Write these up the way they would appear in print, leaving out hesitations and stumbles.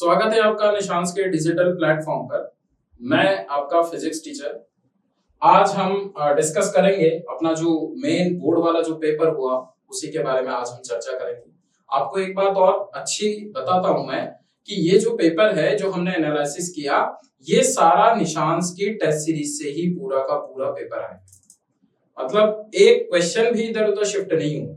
स्वागत है आपका निशांस के डिजिटल प्लेटफॉर्म पर। मैं आपका फिजिक्स टीचर। आज हम डिस्कस करेंगे अपना जो मेन बोर्ड वाला जो पेपर हुआ उसी के बारे में आज हम चर्चा करेंगे। आपको एक बात और अच्छी बताता हूं मैं कि ये जो पेपर है जो हमने एनालिसिस किया ये सारा निशांस की टेस्ट सीरीज से ही पूरा का पूरा पेपर है। मतलब एक क्वेश्चन भी इधर उधर शिफ्ट नहीं हुआ।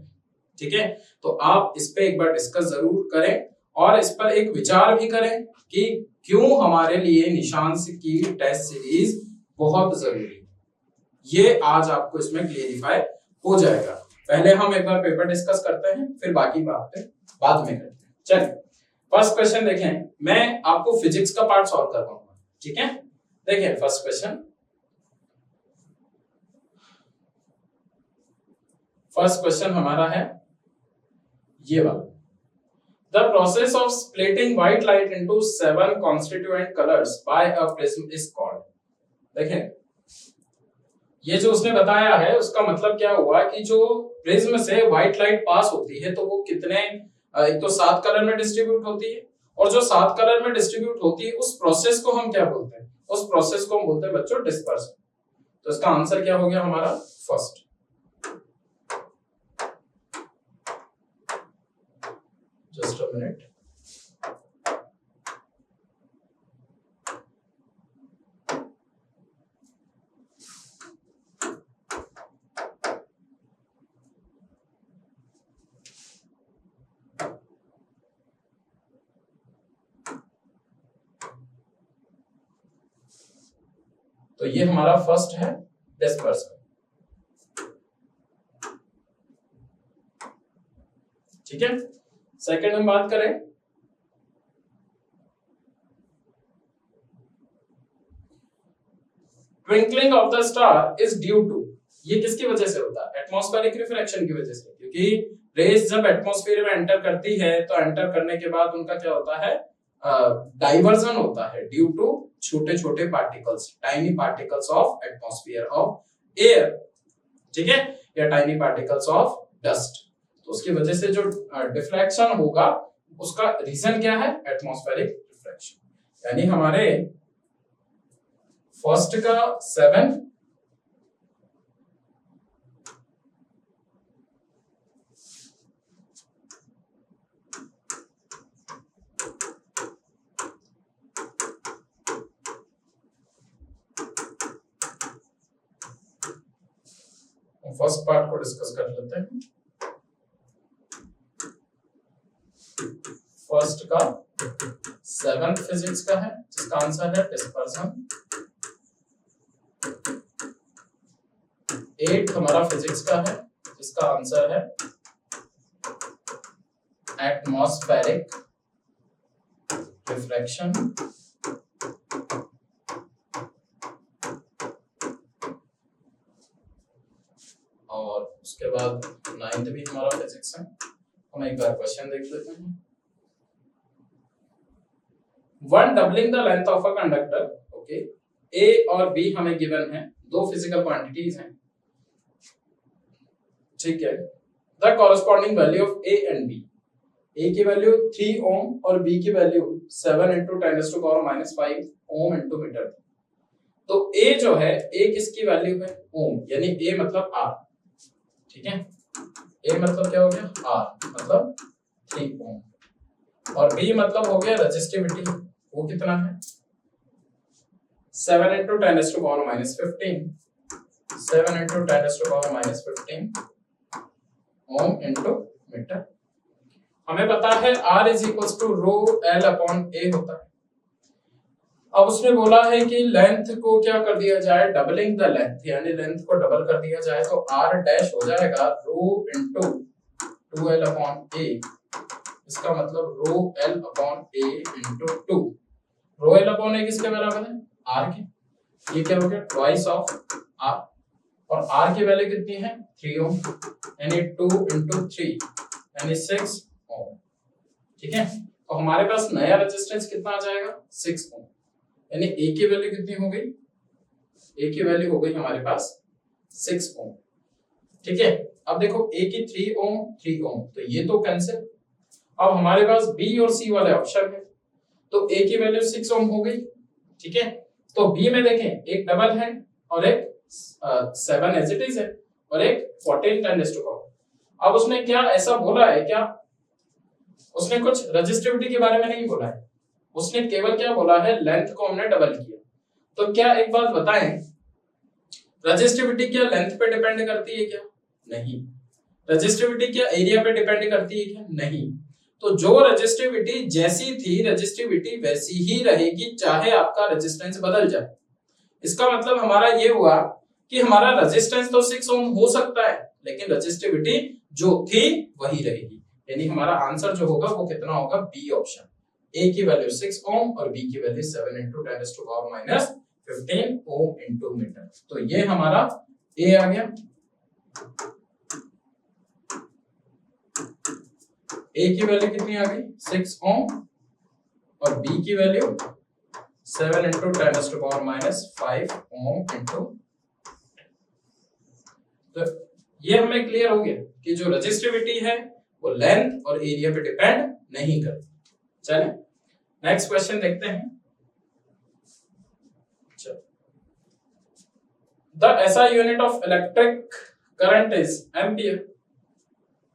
ठीक है, तो आप इस पे एक बार डिस्कस जरूर करें और इस पर एक विचार भी करें कि क्यों हमारे लिए निशांस की टेस्ट सीरीज बहुत जरूरी है। ये आज आपको इसमें क्लियरिफाई हो जाएगा। पहले हम एक बार पेपर डिस्कस करते हैं, फिर बाकी बातें बाद में करते हैं। चलिए फर्स्ट क्वेश्चन देखें। मैं आपको फिजिक्स का पार्ट सॉल्व करवाऊंगा। ठीक है, देखिए फर्स्ट क्वेश्चन। फर्स्ट क्वेश्चन हमारा है ये वाला। The process of splitting white light into 7 constituent colors by a prism is called। देखें, ये जो उसने बताया है उसका मतलब क्या हुआ कि जो प्रिज्म से व्हाइट लाइट पास होती है तो वो कितने एक तो 7 कलर में डिस्ट्रीब्यूट होती है, और जो 7 कलर में डिस्ट्रीब्यूट होती है उस प्रोसेस को हम क्या बोलते हैं? उस प्रोसेस को हम बोलते हैं बच्चों डिस्पर्सन। तो इसका आंसर क्या हो गया हमारा? फर्स्ट। Just a minute। तो ये हमारा फर्स्ट है डिस्पर्सन। ठीक है, सेकंड हम बात करें twinkling of the star is due to. ये किसकी वजह से होता है? एटमॉस्फेरिक रिफ्रैक्शन की वजह से। क्योंकि रेज जब एटमॉस्फेयर में एंटर करती है तो एंटर करने के बाद उनका क्या होता है? डाइवर्जन होता है ड्यू टू छोटे छोटे particles, tiny particles of atmosphere of air. ठीक है, या टाइनी पार्टिकल्स ऑफ डस्ट। तो उसकी वजह से जो डिफ्लेक्शन होगा उसका रीजन क्या है? Atmospheric reflection. यानी हमारे फर्स्ट का 7, फर्स्ट पार्ट को डिस्कस कर लेते हैं। फर्स्ट का 7 फिजिक्स का है जिसका आंसर है डिस्पर्सन। 8 हमारा फिजिक्स का है जिसका आंसर है एटमॉस्फेरिक रिफ्रैक्शन। और उसके बाद 9th भी हमारा फिजिक्स है। हम एक बार क्वेश्चन देख लेते हैं। One doubling the length of a conductor. Okay, A और बी हमें गिवन है, दो फिजिकल क्वांटिटीज हैं। ठीक है, the corresponding value of A and B. A की वैल्यू 3 ओम और बी की वैल्यू 7 × 10⁻⁵ ओम × मीटर। तो ए जो है, ए किसकी वैल्यू है? ओम, यानी ए मतलब आर। ठीक है, ए मतलब क्या हो गया? आर मतलब 3 ओम। और बी मतलब हो गया रेजिस्टिविटी, वो कितना है? 7 × 10⁻⁻15 7 × 10⁻⁻15 ओम × मीटर। हमें पता है R = ρl/a होता है। अब उसने बोला है कि लेंथ को क्या कर दिया जाए? डबलिंग द लेंथ, यानी लेंथ को डबल कर दिया जाए तो R डैश हो जाएगा ρ × 2l/a। इसका मतलब ρl/a × 2। ρl/a किसके बराबर है? R के। ये क्या हो गया? Twice of R। और R की वैल्यू कितनी है? 3 ओम, यानी 2 × 3 यानी 6 ओम। ठीक है, तो हमारे पास नया रेजिस्टेंस कितना आ जाएगा? 6 ओम। यानी ए की वैल्यू कितनी हो गई? ए की वैल्यू हो गई हमारे पास 6 ओम। ठीक है, अब देखो ए की 3 ओम 3 ओम, तो ये तो कैंसिल। अब हमारे पास बी और सी वाले ऑप्शन है, तो ए की वैल्यू 6 ओम हो गई, ठीक है। तो बी में देखें एक डबल है और एक 7 एज इट इज है और एक 14 10⁻⁴। अब उसने क्या ऐसा बोला है, क्या उसने कुछ रजिस्टिविटी के बारे में नहीं बोला है, उसने केवल क्या बोला है, लेंथ को हमने डबल किया। तो क्या एक बात बताएं, रजिस्टिविटी क्या लेंथ पे डिपेंड करती है क्या? नहीं। रजिस्टिविटी क्या एरिया पे डिपेंड करती है क्या? नहीं। तो जो रजिस्टिविटी जैसी थी रजिस्टिविटी वैसी ही रहेगी, चाहे आपका रेजिस्टेंस बदल जाए। इसका मतलब हमारा ये हुआ कि हमारा रेजिस्टेंस तो 6 ओम हो सकता है, लेकिन रजिस्टिविटी जो थी वही रहेगी। यानी हमारा आंसर जो होगा वो कितना होगा, बी ऑप्शन। ए की वैल्यू 6 ओम और बी की वैल्यू 7 × 10⁻⁻15 ओम इनटू मीटर। तो ये हमारा ए आ गया। ए की वैल्यू कितनी आ गई, 6 ओम और बी की वैल्यू 7 × 10⁻⁵ ओम इनटू। तो ये हमें क्लियर हो गया कि जो रजिस्टिविटी है वो लेंथ और एरिया पे डिपेंड नहीं करती। चलें नेक्स्ट क्वेश्चन देखते हैं। The SI unit of electric current is ampere.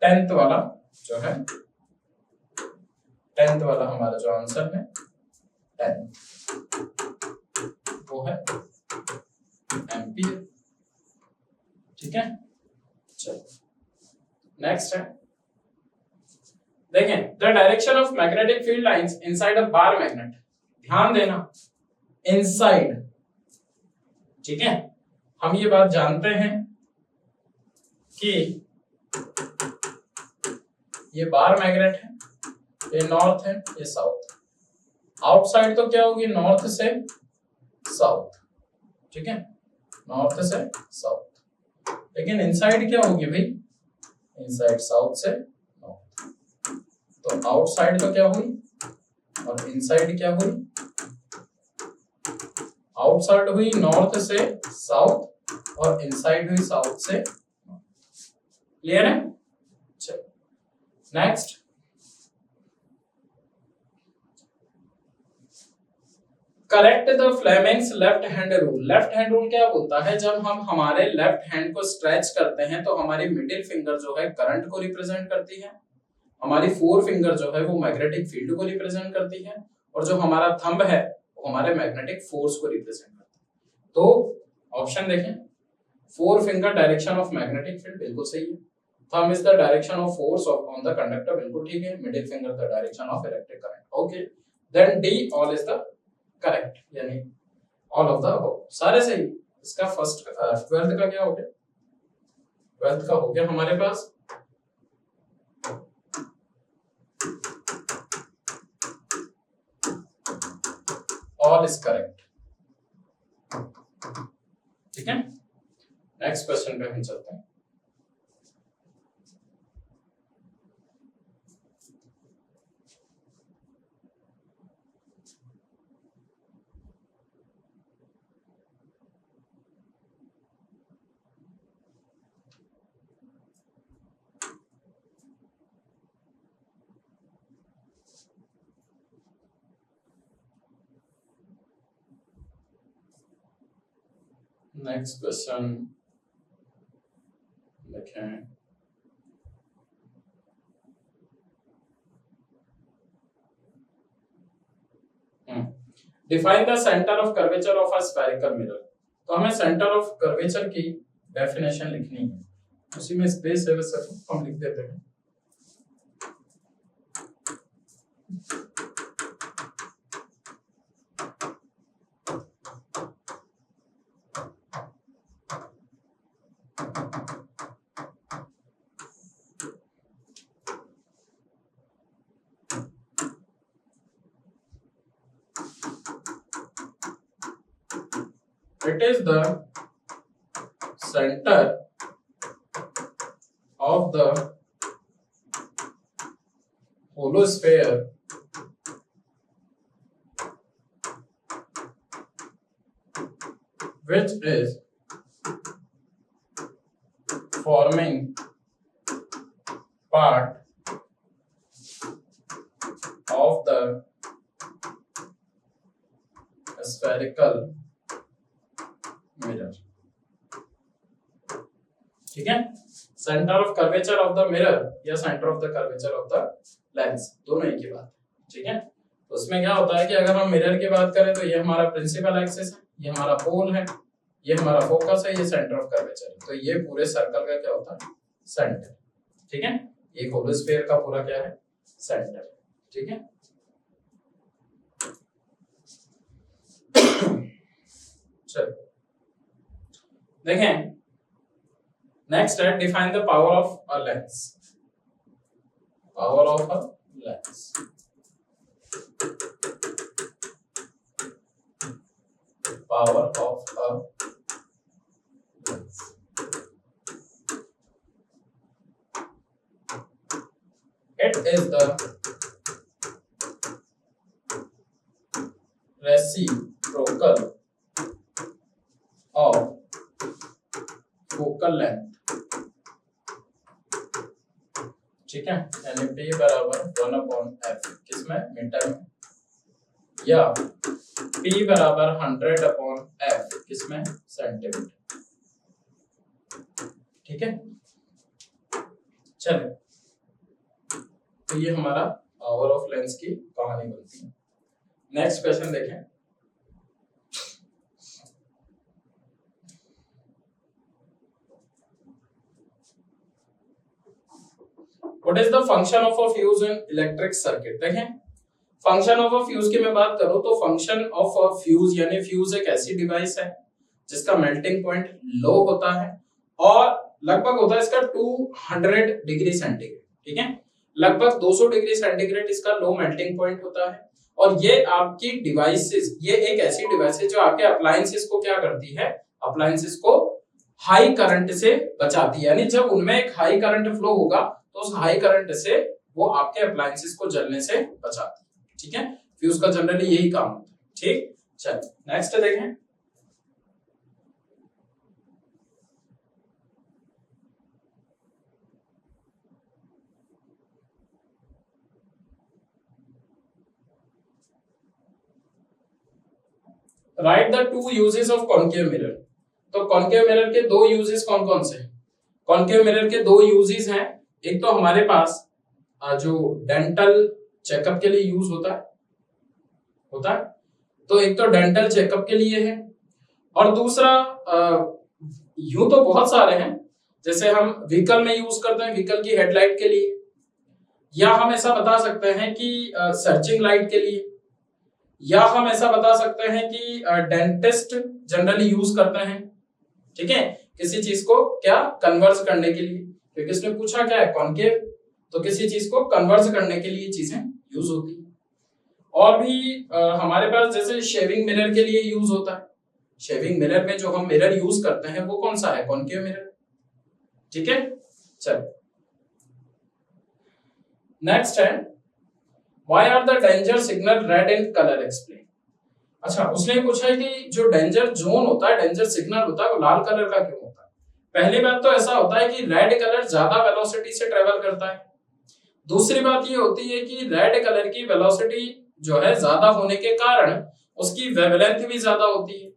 10th वाला जो है, 10th वाला हमारा जो आंसर है 10 वो है एम्पियर, ठीक है। चलो नेक्स्ट है, देखें the direction of magnetic field lines inside a bar magnet. ध्यान देना इनसाइड, ठीक है। हम ये बात जानते हैं कि ये बार मैग्नेट है, ये नॉर्थ है, ये साउथ। आउटसाइड तो क्या होगी, नॉर्थ से साउथ, ठीक है, नॉर्थ से साउथ। लेकिन इनसाइड क्या होगी भाई, इनसाइड साउथ से नॉर्थ। तो आउटसाइड तो क्या हुई और इनसाइड क्या हुई, आउटसाइड हुई नॉर्थ से साउथ और इनसाइड हुई साउथ से नॉर्थ। क्लियर है? चलो next, correct the Fleming's left hand rule. Left hand rule क्या बोलता है, जब हम हमारे लेफ्ट हैंड को स्ट्रेच करते हैं तो हमारी मिडिल फिंगर जो है करंट को रिप्रेजेंट करती है, हमारी फोर फिंगर जो है वो मैग्नेटिक फील्ड को रिप्रेजेंट करती है, और जो हमारा थंब है वो हमारे मैग्नेटिक फोर्स को रिप्रेजेंट करता है। तो ऑप्शन देखें, four finger direction of magnetic field बिल्कुल सही है, thumb is the direction of force on the conductor बिल्कुल ठीक है, middle finger the direction of electric current, okay. Then D all is the correct, यानी ऑल ऑफ द अबव सारे सही। इसका फर्स्ट 12th का क्या हो गया, 12th का हो गया हमारे पास ऑल इज करेक्ट, ठीक है। नेक्स्ट क्वेश्चन पे हम चलते हैं। नेक्स्ट क्वेश्चन देखें, define the centre of curvature of a spherical mirror. तो हमें सेंटर ऑफ कर्वेचर की डेफिनेशन लिखनी है, उसी में स्पेस है वैसे तो हम लिख देते हैं। It is the center of the hollow sphere which is forming part of the spherical mirror, ठीक है। Centre of curvature of the mirror या centre of the curvature of the lens, दोनों एक ही बात है, ठीक है। तो उसमें क्या होता है कि अगर हम मिरर की बात करें तो ये हमारा प्रिंसिपल एक्सिस है, ये हमारा पोल है, ये हमारा फोकस है, ये सेंटर ऑफ कर्वेचर है। तो ये पूरे सर्कल का क्या होता है, सेंटर, ठीक है। एक होलो स्फीयर का पूरा क्या है, सेंटर, ठीक है। चलो देखें, नेक्स्ट है define the power of a lens. Power of a lens, power of a lens, it is the reciprocal of focal length, ठीक है। यानी P बराबर 1/f किसमें, मीटर में, या P बराबर 100/f किसमें, सेंटीमीटर, ठीक है। चलिए, तो ये हमारा पावर ऑफ लेंस की कहानी बनती है। नेक्स्ट क्वेश्चन देखें, what is the function of a fuse in electric circuit. देखें, फंक्शन ऑफ अ फ्यूज की मैं बात करूं तो फंक्शन ऑफ अ फ्यूज यानी फ्यूज एक ऐसी डिवाइस है जिसका मेल्टिंग पॉइंट लो होता है और लगभग होता है इसका 200 डिग्री सेंटीग्रेड, ठीक है। लगभग 200 डिग्री सेंटीग्रेड इसका लो मेल्टिंग पॉइंट होता है और ये आपकी डिवाइसेस, ये एक ऐसी डिवाइस है जो आपके अप्लायंसेस को क्या करती है, अप्लायंसेस को हाई करंट से बचाती है। यानी जब उनमें एक हाई करंट फ्लो होगा तो उस हाई करंट से वो आपके अप्लायंसेस को जलने से बचाती है, ठीक है। फ्यूज का जनरली यही काम होता है, ठीक। चलिए नेक्स्ट देखें, right the two uses of concave mirror. तो कॉनकेव मिरर के दो यूजेस कौन कौन से हैं? कॉनकेव मिरर के दो यूजेस हैं, एक तो हमारे पास जो डेंटल चेकअप के लिए यूज होता है, तो एक तो डेंटल चेकअप के लिए है और दूसरा यूं तो बहुत सारे हैं, जैसे हम व्हीकल में यूज करते हैं, व्हीकल की हेडलाइट के लिए, या हम ऐसा बता सकते हैं कि सर्चिंग लाइट के लिए, या हम ऐसा बता सकते हैं कि डेंटिस्ट जनरली यूज करते हैं, ठीक है, किसी चीज को क्या कन्वर्ज करने के लिए, क्योंकि इसने पूछा क्या है, कॉनकेव, तो किसी चीज को कन्वर्ज करने के लिए चीजें यूज होती है। और भी हमारे पास जैसे शेविंग मिरर के लिए यूज होता है, शेविंग मिरर में जो हम मिरर यूज करते हैं वो कौन सा है, कॉनकेव मिरर, ठीक है। चलो नेक्स्ट है, why are the danger signal red in colour, explain. अच्छा, उसने पूछा है कि जो डेंजर जोन होता है, डेंजर सिग्नल होता है, वो लाल कलर का क्यों होता है। पहली बात तो ऐसा होता है कि रेड कलर ज्यादा वेलोसिटी से ट्रेवल करता है। दूसरी बात ये होती है कि रेड कलर की वेलोसिटी जो है ज्यादा होने के कारण उसकी वेवलेंथ भी ज्यादा होती है,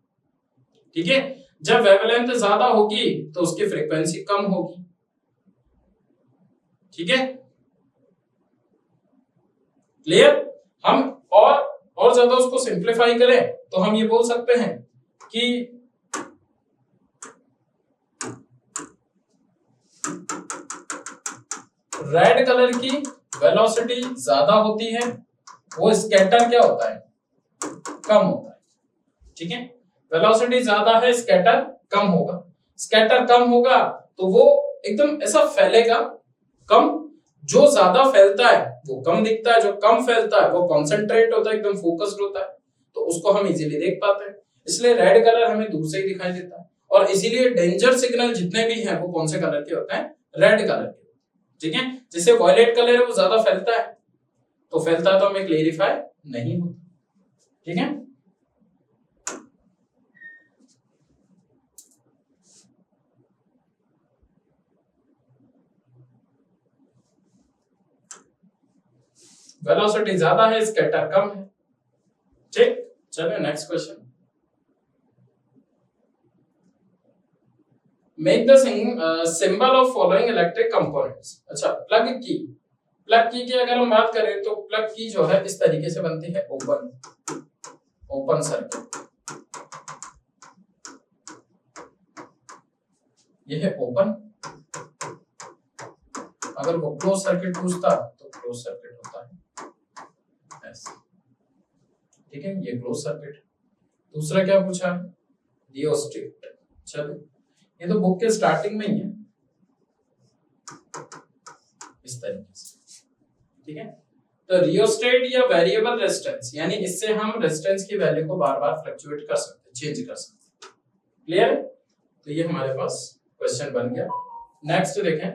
ठीक है। जब वेवलेंथ ज्यादा होगी तो उसकी फ्रीक्वेंसी कम होगी, ठीक है, क्लियर। हम और ज्यादा उसको सिंप्लीफाई करें तो हम ये बोल सकते हैं कि रेड कलर की वेलोसिटी ज्यादा होती है, वो स्कैटर क्या होता है, कम होता है, ठीक है। वेलोसिटी ज्यादा है, स्कैटर कम होगा, स्कैटर कम होगा तो वो एकदम ऐसा फैलेगा कम, जो ज्यादा फैलता है वो कम दिखता है, जो कम फैलता है वो कॉन्सेंट्रेट होता है, एकदम फोकस्ड होता है, तो उसको हम इजीली देख पाते हैं। इसलिए रेड कलर हमें दूर से ही दिखाई देता है और इसीलिए डेंजर सिग्नल जितने भी हैं वो कौन से कलर के होते हैं, रेड कलर के, ठीक है। जैसे वायलेट कलर है वो ज्यादा फैलता है, तो फैलता है तो हमें क्लेरिफाई नहीं होता, ठीक है। वेलोसिटी ज्यादा है, स्कैटर कम है, ठीक। चलो next question, make the symbol of following electric components. अच्छा, प्लग की अगर हम बात करें तो प्लग की जो है इस तरीके से बनती है, ओपन सर्किट, ये है ओपन। अगर वो क्लोज सर्किट पूछता तो क्लोज सर्किट होता है ऐसे, ठीक है, ये क्लोज सर्किट। दूसरा क्या पूछा, रियोस्टेट। चलो ये तो बुक के स्टार्टिंग में ही है इस तरीके से, ठीक है। तो रियोस्टेट या वेरिएबल रेजिस्टेंस, यानी इससे हम रेजिस्टेंस की वैल्यू को बार बार फ्लक्चुएट कर सकते हैं, चेंज कर सकते हैं। क्लियर है? तो ये हमारे पास क्वेश्चन बन गया। नेक्स्ट देखें,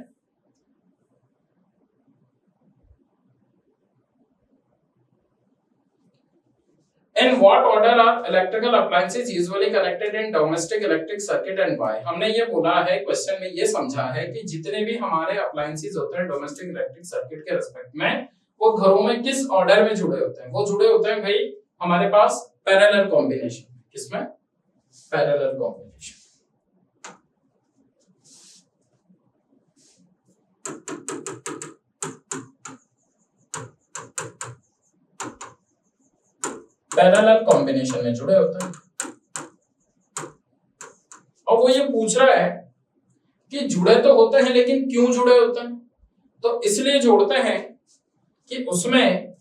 In what order are electrical appliances usually connected in domestic electric circuit and why? हमने ये बोला है, क्वेश्चन में ये समझा है कि जितने भी हमारे अप्लायंसेस होते हैं डोमेस्टिक इलेक्ट्रिक सर्किट के रिस्पेक्ट में, वो घरों में किस ऑर्डर में जुड़े होते हैं? वो जुड़े होते हैं भाई हमारे पास पैरेलल कॉम्बिनेशन। किसमें? Parallel combination. पैरेलल कॉम्बिनेशन में जुड़े होते हैं। और वो ये पूछ रहा है कि जुड़े तो होते हैं लेकिन क्यों जुड़े होते हैं? तो इसलिए जोड़ते हैं कि उसमें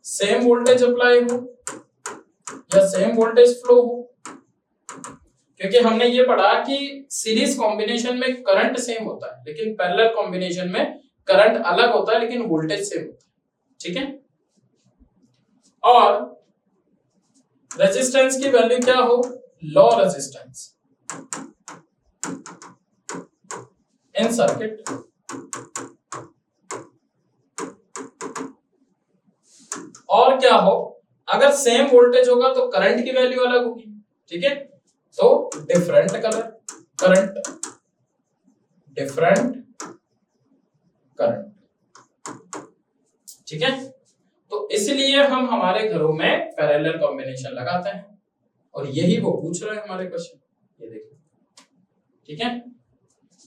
सेम वोल्टेज अप्लाई हो या सेम वोल्टेज फ्लो हो। क्योंकि हमने ये पढ़ा कि सीरीज कॉम्बिनेशन में करंट सेम होता है, लेकिन पैरेलल कॉम्बिनेशन में करंट अलग होता है लेकिन वोल्टेज सेम होता है, ठीक है। और रेजिस्टेंस की वैल्यू क्या हो? लो रेजिस्टेंस इन सर्किट, और क्या हो? अगर सेम वोल्टेज होगा तो करंट की वैल्यू अलग होगी, ठीक है। तो डिफरेंट करंट, ठीक है। तो इसलिए हम हमारे घरों में पैरेलल कॉम्बिनेशन लगाते हैं, और यही वो पूछ रहे हैं हमारे क्वेश्चन, ये देखिए, ठीक है।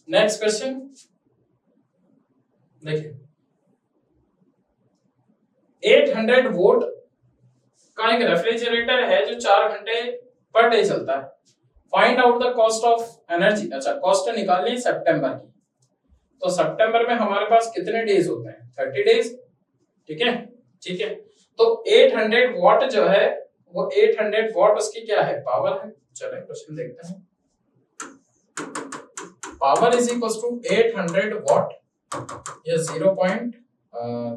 नेक्स्ट क्वेश्चन देखिए, 800 वोल्ट का एक रेफ्रिजरेटर है जो 4 घंटे पर डे चलता है। Find out the cost of energy. अच्छा, कॉस्ट निकालनी है सितंबर की। तो सितंबर में हमारे पास कितने डेज होते हैं? 30 डेज, ठीक है, ठीक है। तो 800 वॉट जो है वो 800 वॉट उसकी क्या है? पावर है। चलिए क्वेश्चन देखते हैं। Power is equal to 800 watt, ये 0.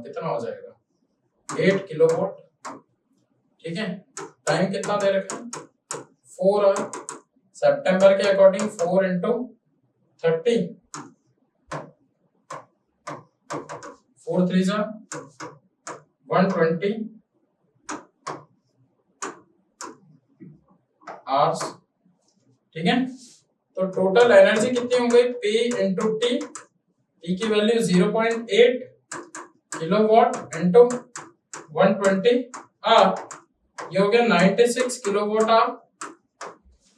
कितना हो जाएगा? 8 किलोवाट, ठीक है। टाइम कितना दे रखा है? 4 आवर। सितंबर के अकॉर्डिंग 4 into 30, 4 3 जा 120 आवर्स, ठीक है। तो टोटल एनर्जी कितनी हो गई? P into T, T की वैल्यू 0.8 किलोवाट इंटू 120 आवर, ये हो गया 96 किलोवाट आवर।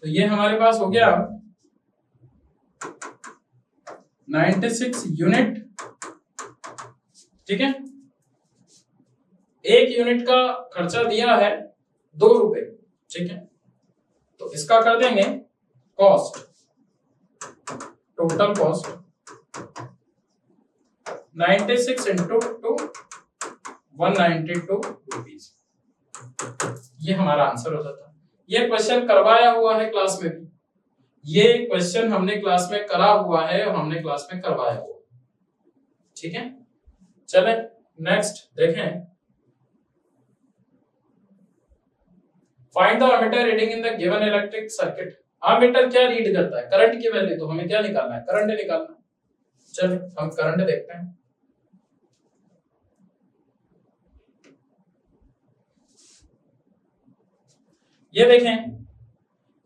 तो ये हमारे पास हो गया 96 यूनिट, ठीक है। एक यूनिट का खर्चा दिया है 2 रुपए, ठीक है। तो इसका कर देंगे cost, total cost 96 into 2 192 rupees. ये हमारा आंसर हो जाता है। ये क्वेश्चन करवाया हुआ है क्लास में भी, ये क्वेश्चन हमने क्लास में करा हुआ है और हमने क्लास में करवाया हुआ, ठीक है। चलें नेक्स्ट देखें, find the ammeter reading in the given electric circuit. Ammeter क्या रीड करता है? करंट की वैल्यू। तो हमें क्या निकालना है? करंट निकालना है। चलिए हम करंट देखते हैं। ये देखें,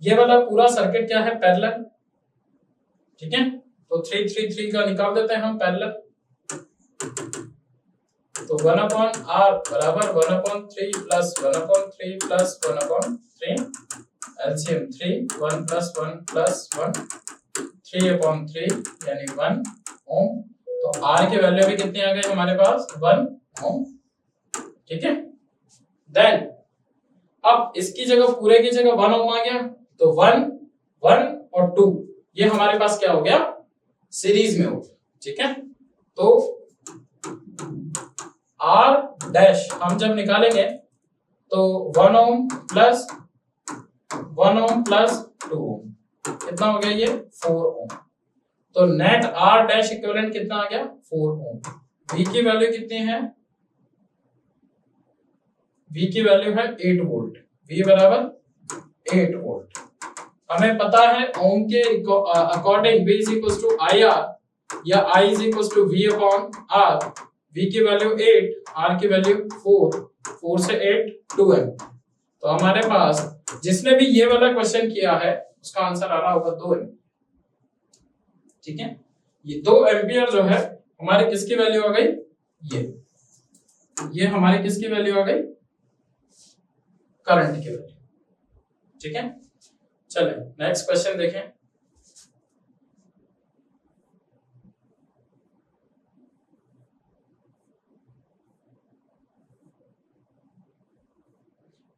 ये वाला पूरा सर्किट क्या है? पैरेलल, ठीक है। तो 3 3 3 का निकाल देते हैं हम पैरेलल। तो तो 1/r बराबर 1/3 plus 1/3 plus 1/3 LCM 3 1 plus 1 plus 1 3/3 यानी 1 ओम। तो R की वैल्यू भी कितनी आ गई हमारे पास 1 ओम। ठीक है, देन अब इसकी जगह पूरे की जगह 1 ओम आ गया, तो 1 1 और 2 ये हमारे पास क्या हो गया सीरीज में हो गया। ठीक है, तो R डैश हम जब निकालेंगे तो 1 ओम प्लस 1 ओम प्लस 2 ओम कितना हो गया ये 4 ओम। तो नेट R डैश इक्विवेलेंट कितना आ गया 4 ओम। V की वैल्यू कितनी है, V की वैल्यू है 8 वोल्ट, V बराबर 8 वोल्ट। हमें पता है ओम के according V is equal to IR या I is equal to V upon R। V की वैल्यू 8, R की वैल्यू 4, 4 से 8 2M। तो हमारे पास जिसने भी ये वाला क्वेश्चन किया है उसका आंसर आ रहा होगा 2M। ठीक है, ये 2 एम्पियर जो है हमारे किसकी वैल्यू आ गई, ये हमारी किसकी वैल्यू आ गई करंट की वैल्यू। ठीक है, चले नेक्स्ट क्वेश्चन देखें।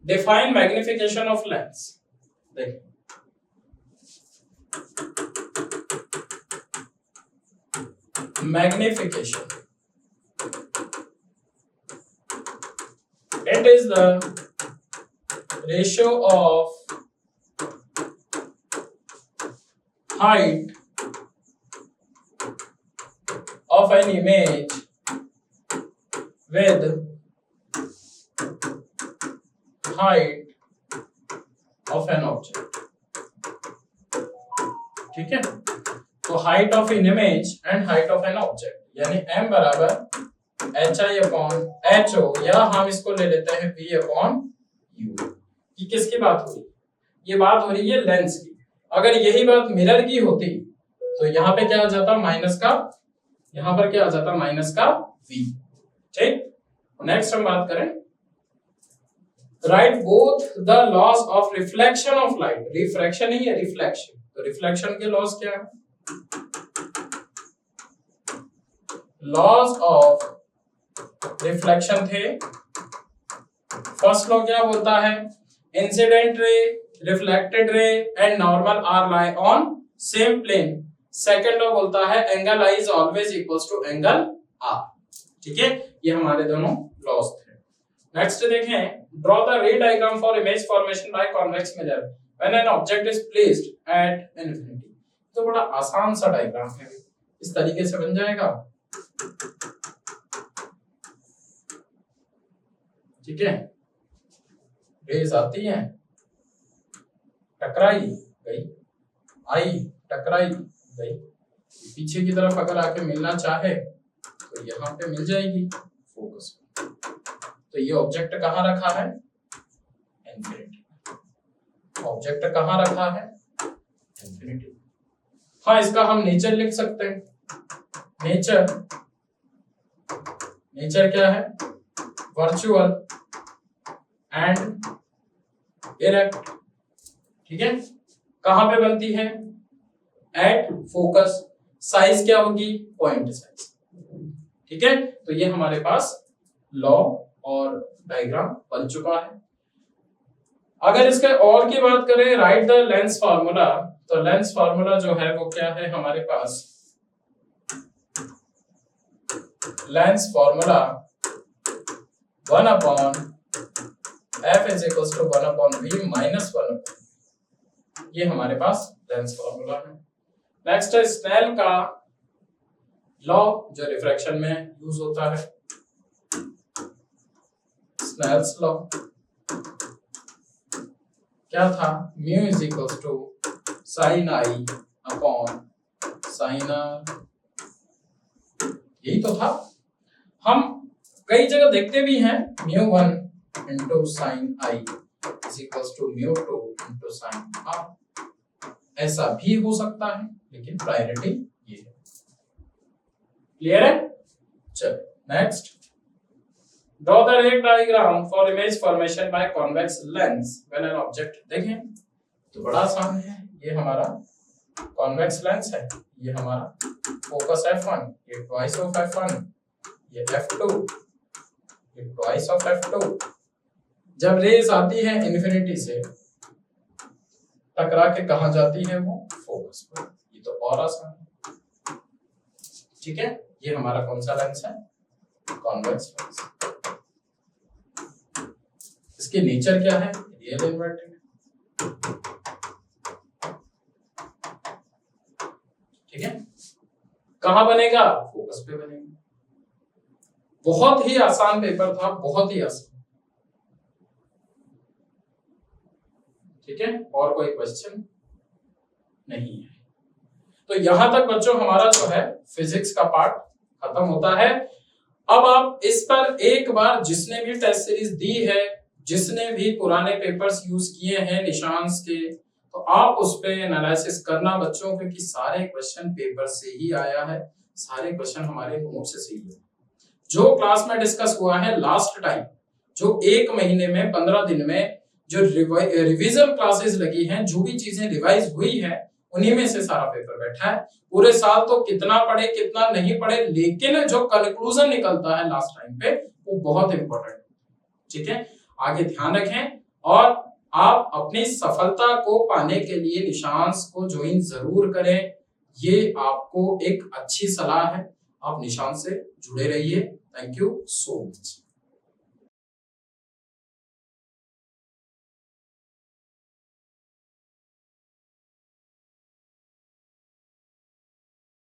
Define magnification of lens. देखिए magnification, it is the ratio of height of an image with height of an object। ठीक है, तो height of an image and height of an object यानी m बराबर hi upon ho, या हम इसको ले लेते हैं v अपॉन u। ये किसकी बात हो रही है, ये बात हो रही है लेंस की। अगर यही बात मिरर की होती तो यहाँ पे क्या आ जाता माइनस का, यहाँ पर क्या आ जाता माइनस का v। ठीक, नेक्स्ट हम बात करें write both the laws of reflection of light. Refraction ही है रिफ्लेक्शन, तो रिफ्लेक्शन के लॉज क्या है, लॉज ऑफ रिफ्लेक्शन थे। फर्स्ट लॉ क्या बोलता है, incident ray, reflected ray and normal are lie on same plane. Second law बोलता है angle I is always equals to angle R. ठीक है, ये हमारे दोनों लॉज थे। नेक्स्ट देखें, draw the ray diagram for image formation by convex mirror when an object is placed at infinity. तो बड़ा आसान सा डायग्राम है, इस तरीके से बन जाएगा। ठीक है, रेज आती है, टकराई गई, आई टकराई गई, पीछे की तरफ अगर आके मिलना चाहे तो यहाँ पे मिल जाएगी फोकस। तो ये ऑब्जेक्ट कहाँ रखा है, इन्फिनिटी। ऑब्जेक्ट कहाँ रखा है, इन्फिनिटी। हाँ, इसका हम नेचर लिख सकते हैं। नेचर क्या है, वर्चुअल एंड इरेक्ट। ठीक है, कहां पे बनती है, एट फोकस। साइज क्या होगी, पॉइंट साइज। ठीक है, तो ये हमारे पास लॉ और डायग्राम बन चुका है। अगर इसके और की बात करें, राइट द लेंस फार्मूला, तो लेंस फार्मूला जो है वो क्या है हमारे पास, lens formula 1 upon f is equals to 1 upon v minus 1। ये हमारे पास लेंस फार्मूला है। नेक्स्ट है स्नेल का लॉ जो रिफ्रैक्शन में यूज होता है, स्नेल्स लॉ क्या था, mu is equals to sine I upon sine R. यही तो था, हम कई जगह देखते भी हैं mu 1 into sine I is equals to mu 2 into sine R. ऐसा भी हो सकता है, लेकिन प्रायोरिटी ये है। क्लियर है, चलो next. Draw the ray diagram for image formation by convex lens when an object. देखें तो बड़ा आसान है, ये हमारा कॉन्वेक्स लेंस है, ये हमारा फोकस f1, ये ट्वाइस ऑफ f1, ये f2, ये ट्वाइस ऑफ f2। जब रेज आती है इन्फिनिटी से टकरा के कहां जाती है, वो फोकस पर। ये तो और आसान है, ठीक है। ये हमारा कौन सा लेंस है, कॉन्वेक्स लेंस। इसकी नेचर क्या है, रियल इन्वर्टेड, ठीक है। कहां बनेगा, फोकस पे बनेगा। बहुत ही आसान पेपर था, बहुत ही आसान, ठीक है। और कोई क्वेश्चन नहीं है। तो यहां तक बच्चों हमारा जो है फिजिक्स का पार्ट खत्म होता है। अब आप इस पर एक बार जिसने भी टेस्ट सीरीज दी है, जिसने भी पुराने पेपर्स यूज किए हैं निशांस के, तो आप उस पे एनालिसिस करना बच्चों, क्योंकि सारे क्वेश्चन पेपर से ही आया है, सारे क्वेश्चन हमारे नोट से ही है। जो क्लास में डिस्कस हुआ है लास्ट टाइम, जो 1 महीने में 15 दिन में जो रिवीजन क्लासेस लगी हैं, जो भी चीजें रिवाइज हुई है, उन्हीं में से सारा पेपर बैठा है। पूरे साल तो कितना पढ़े कितना नहीं पढ़े, लेकिन जो कंक्लूजन निकलता है लास्ट टाइम पे, वो बहुत इंपॉर्टेंट है, ठीक है। आगे ध्यान रखें, और आप अपनी सफलता को पाने के लिए निशांस को ज्वाइन जरूर करें। ये आपको एक अच्छी सलाह है, आप निशांस से जुड़े रहिए। Thank you so much.